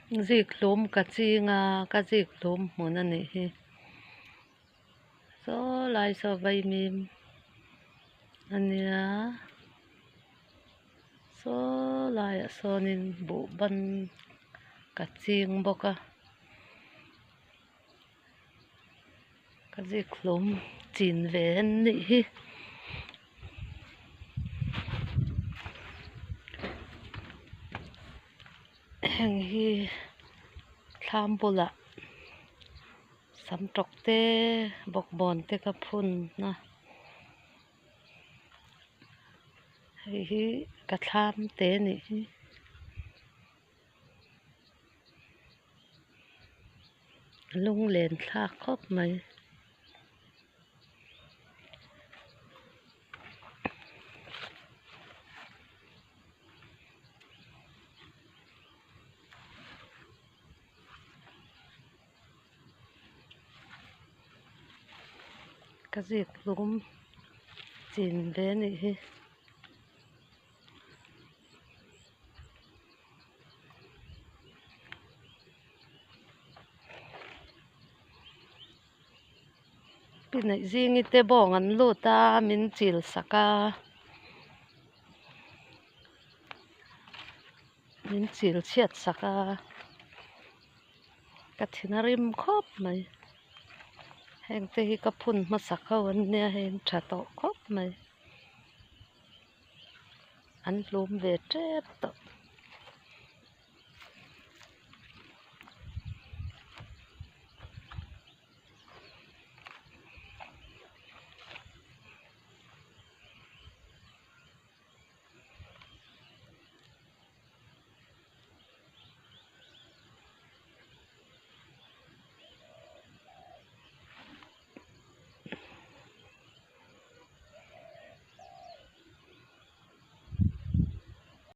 zik lum ka chi nga ka zik lum mun ani hi so lai so vai mim ania so lai sonin bu ban ka ching boka ka zik lum chin ve ni hi heng hi thlam bula sam tok te bok bon te ka phun na hi ka thlam te ni hi lung len thla khop mai ka zik lum chin ve ni hi pinai zingi te bong an lu ta min chil saka min chil chiat saka ka thinarim khop mai heng te hi ka phun ma saka wan nia heng tha to khop mai an lum ve tep to